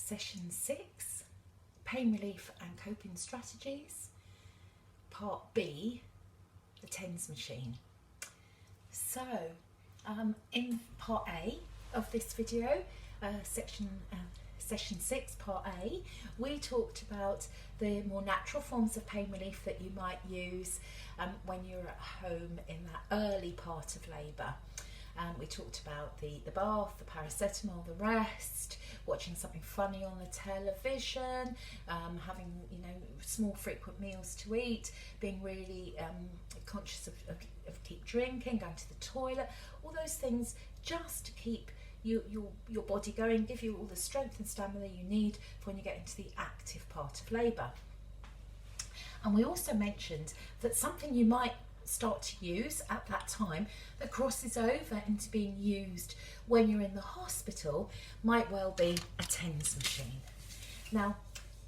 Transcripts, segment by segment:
Session 6, Pain Relief and Coping Strategies, Part B, the TENS machine. So, in Part A of this video, Session 6, Part A, we talked about the more natural forms of pain relief that you might use when you're at home in that early part of labour. We talked about the bath, the paracetamol, the rest, watching something funny on the television, having small frequent meals to eat, being really conscious of keep drinking, going to the toilet, all those things just to keep your body going, give you all the strength and stamina you need for when you get into the active part of labour. And we also mentioned that something you might start to use at that time that crosses over into being used when you're in the hospital might well be a TENS machine. Now,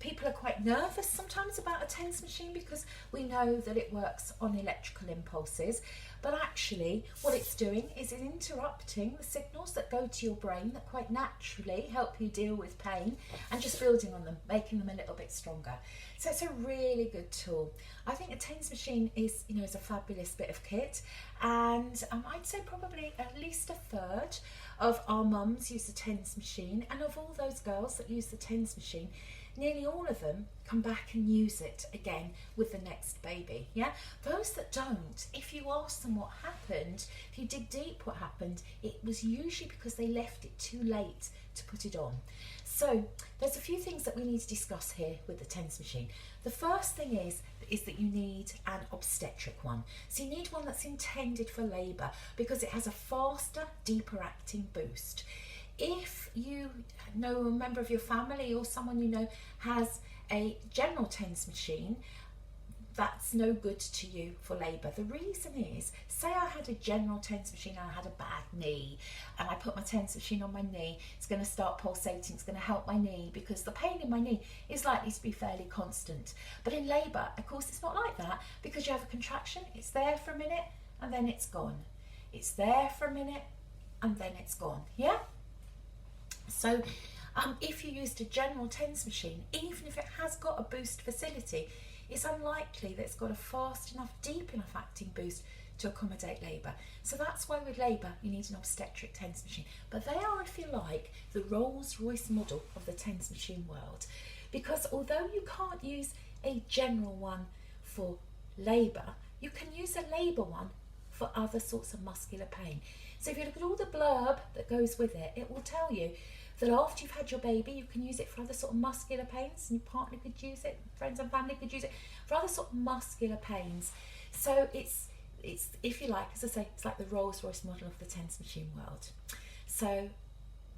people are quite nervous sometimes about a TENS machine because we know that it works on electrical impulses, but actually what it's doing is interrupting the signals that go to your brain that quite naturally help you deal with pain and just building on them, making them a little bit stronger. So it's a really good tool. I think a TENS machine is a fabulous bit of kit, and I'd say probably at least a third of our mums use the TENS machine, and of all those girls that use the TENS machine, nearly all of them come back and use it again with the next baby. Yeah, those that don't, if you ask them what happened, if you dig deep what happened, it was usually because they left it too late to put it on. So there's a few things that we need to discuss here with the TENS machine. The first thing is that you need an obstetric one. So you need one that's intended for labour because it has a faster, deeper acting boost. If you know a member of your family or someone you know has a general TENS machine, that's no good to you for labour. The reason is, say I had a general TENS machine and I had a bad knee and I put my TENS machine on my knee, it's going to start pulsating, it's going to help my knee because the pain in my knee is likely to be fairly constant. But in labour, of course, it's not like that because you have a contraction, it's there for a minute and then it's gone. It's there for a minute and then it's gone, yeah? So if you used a general TENS machine, even if it has got a boost facility, it's unlikely that it's got a fast enough, deep enough acting boost to accommodate labour. So that's why with labour you need an obstetric TENS machine. But they are, if you like, the Rolls-Royce model of the TENS machine world. Because although you can't use a general one for labour, you can use a labour one for other sorts of muscular pain. So if you look at all the blurb that goes with it, it will tell you that after you've had your baby, you can use it for other sort of muscular pains, and your partner could use it, friends and family could use it for other sort of muscular pains. So it's if you like, as I say, it's like the Rolls-Royce model of the TENS machine world. So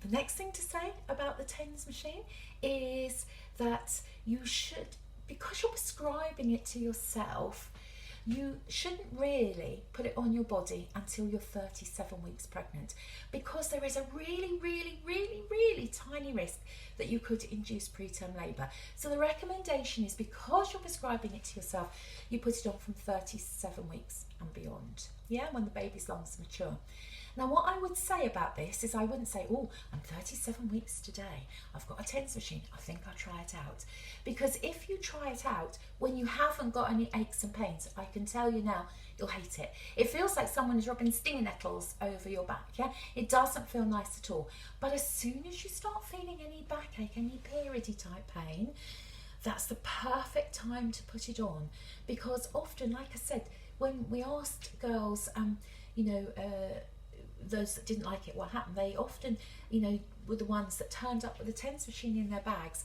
the next thing to say about the TENS machine is that you should, because you're prescribing it to yourself, you shouldn't really put it on your body until you're 37 weeks pregnant, because there is a really tiny risk that you could induce preterm labour. So the recommendation is, because you're prescribing it to yourself, you put it on from 37 weeks and beyond, yeah, when the baby's lungs are mature. Now what I would say about this is, I wouldn't say, oh, I'm 37 weeks today, I've got a TENS machine, I think I'll try it out. Because if you try it out when you haven't got any aches and pains, I can tell you now, you'll hate it. It feels like someone is rubbing stinging nettles over your back, yeah? It doesn't feel nice at all. But as soon as you start feeling any backache, any periody type pain, that's the perfect time to put it on. Because often, like I said, when we asked girls, those that didn't like it, what happened, they often, were the ones that turned up with a TENS machine in their bags.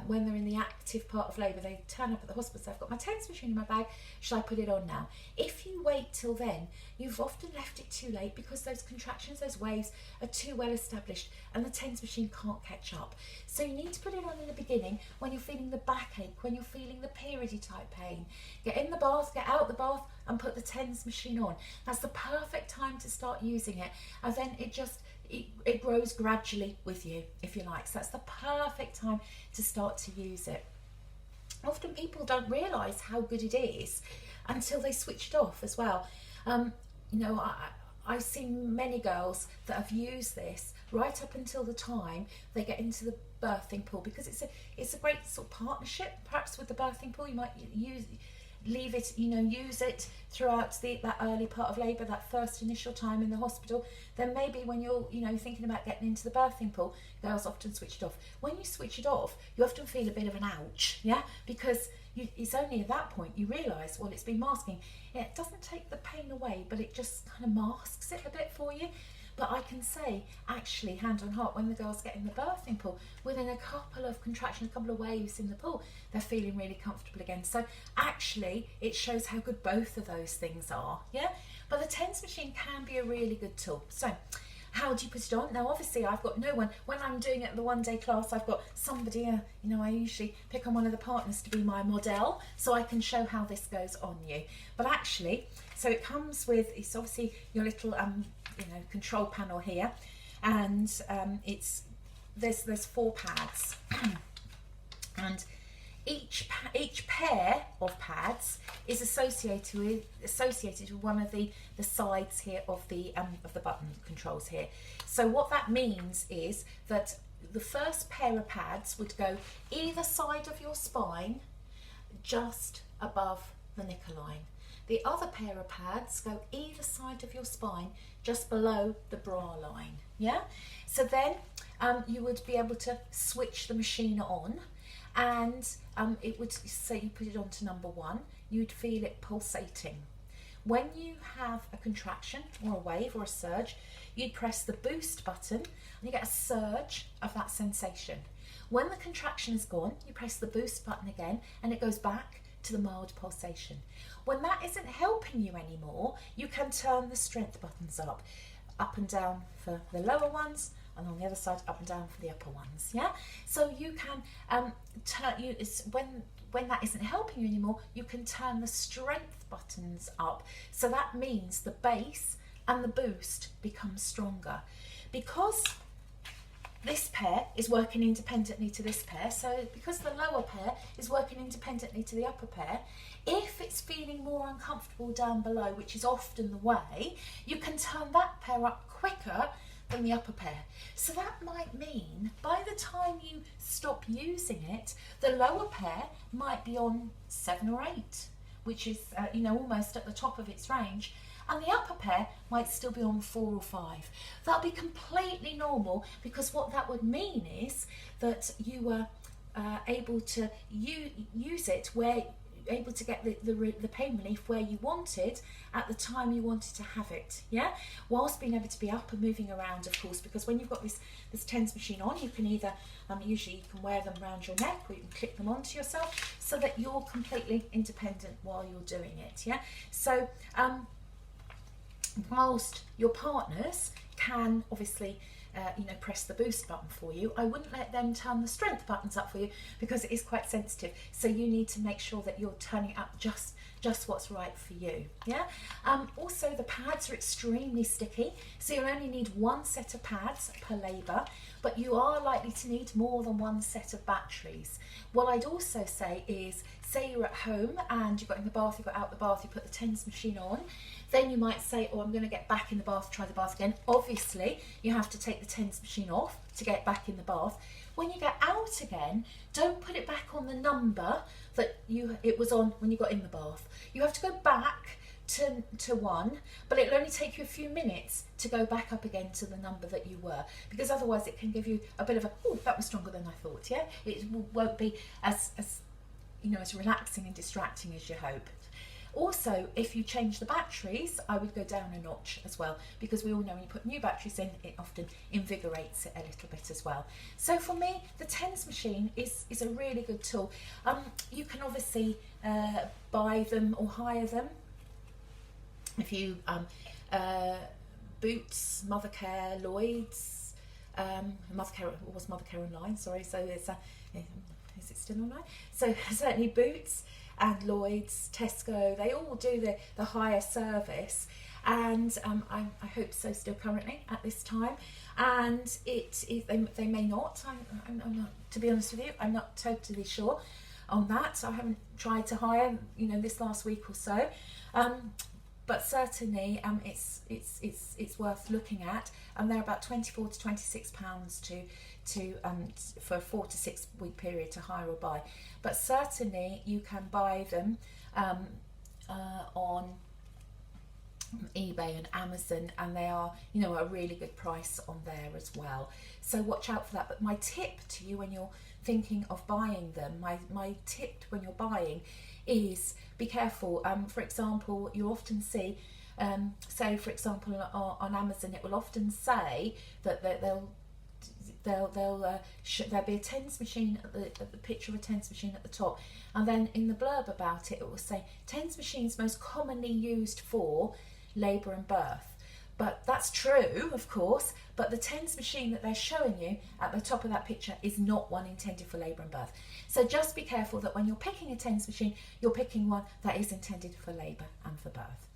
When they're in the active part of labour, they turn up at the hospital and say, I've got my TENS machine in my bag, should I put it on now? If you wait till then, you've often left it too late because those contractions, those waves are too well established and the TENS machine can't catch up. So you need to put it on in the beginning when you're feeling the backache, when you're feeling the periody type pain. Get in the bath, get out the bath and put the TENS machine on. That's the perfect time to start using it, and then it grows gradually with you, if you like. So that's the perfect time to start to use it. Often people don't realise how good it is until they switch it off as well. I've seen many girls that have used this right up until the time they get into the birthing pool, because it's a great sort of partnership. Perhaps with the birthing pool, you might leave it, use it throughout that early part of labour, that first initial time in the hospital. Then maybe when you're, thinking about getting into the birthing pool, girls often switch it off. When you switch it off, you often feel a bit of an ouch, yeah, because it's only at that point you realise, well, it's been masking. It doesn't take the pain away, but it just kind of masks it a bit for you. But I can say, actually, hand on heart, when the girls get in the birthing pool, within a couple of contractions, a couple of waves in the pool, they're feeling really comfortable again. So actually, it shows how good both of those things are, yeah? But the TENS machine can be a really good tool. So how do you put it on? Now, obviously, I've got no one. When I'm doing it at the one-day class, I've got somebody, I usually pick on one of the partners to be my model, so I can show how this goes on you. But actually, so it comes with, it's obviously your little, control panel here, and there's 4 pads, and each pair of pads is associated with one of the sides here of the button controls here. So what that means is that the first pair of pads would go either side of your spine, just above the knicker line. The other pair of pads go either side of your spine, just below the bra line, yeah? So then you would be able to switch the machine on, and it would say you put it on to number 1, you'd feel it pulsating. When you have a contraction or a wave or a surge, you'd press the boost button and you get a surge of that sensation. When the contraction is gone, you press the boost button again and it goes back to the mild pulsation. When that isn't helping you anymore, you can turn the strength buttons up and down for the lower ones, and on the other side up and down for the upper ones, yeah? So you can when that isn't helping you anymore, you can turn the strength buttons up. So that means the bass and the boost become stronger. Because this pair is working independently to this pair, so because the lower pair is working independently to the upper pair, if it's feeling more uncomfortable down below, which is often the way, you can turn that pair up quicker than the upper pair. So that might mean by the time you stop using it, the lower pair might be on 7 or 8, which is almost at the top of its range, and the upper pair might still be on 4 or 5. That'll be completely normal, because what that would mean is that you were able to use it where able to get the pain relief where you wanted at the time you wanted to have it, yeah, whilst being able to be up and moving around, of course, because when you've got this TENS machine on, you can either usually you can wear them around your neck, or you can clip them onto yourself, so that you're completely independent while you're doing it, yeah. So whilst your partners can obviously press the boost button for you, I wouldn't let them turn the strength buttons up for you, because it is quite sensitive. So you need to make sure that you're turning it up just what's right for you, yeah. Also, the pads are extremely sticky, so you'll only need 1 set of pads per labour, but you are likely to need more than 1 set of batteries. What I'd also say is, say you're at home and you got in the bath, you got out the bath, you put the TENS machine on, then you might say, oh, I'm going to get back in the bath, try the bath again. Obviously, you have to take the TENS machine off to get back in the bath. When you get out again, don't put it back on the number that it was on when you got in the bath. You have to go back to 1, but it'll only take you a few minutes to go back up again to the number that you were, because otherwise it can give you a bit of oh, that was stronger than I thought, yeah? It won't be as relaxing and distracting as you hoped. Also, if you change the batteries, I would go down a notch as well, because we all know when you put new batteries in, it often invigorates it a little bit as well. So for me, the TENS machine is a really good tool. You can obviously buy them or hire them. If you Boots, Mothercare, Lloyd's, Mothercare was Mothercare online. Sorry, so it's is it still online? So certainly Boots and Lloyd's, Tesco, they all do the hire service, and I hope so still currently at this time. And they may not. I'm not, to be honest with you, I'm not totally sure on that. So I haven't tried to hire, this last week or so. but certainly it's worth looking at, and they're about £24 to £26 for a 4 to 6 week period to hire or buy. But certainly you can buy them on eBay and Amazon, and they are, you know, a really good price on there as well. So watch out for that. But my tip to you when you're thinking of buying them, my tip when you're buying is be careful. For example, you often see, say for example on Amazon, it will often say that there'll be a tens machine at the picture of a tens machine at the top, and then in the blurb about it, it will say tens machines most commonly used for labour and birth. But that's true, of course, but the tens machine that they're showing you at the top of that picture is not one intended for labour and birth. So just be careful that when you're picking a tens machine, you're picking one that is intended for labour and for birth.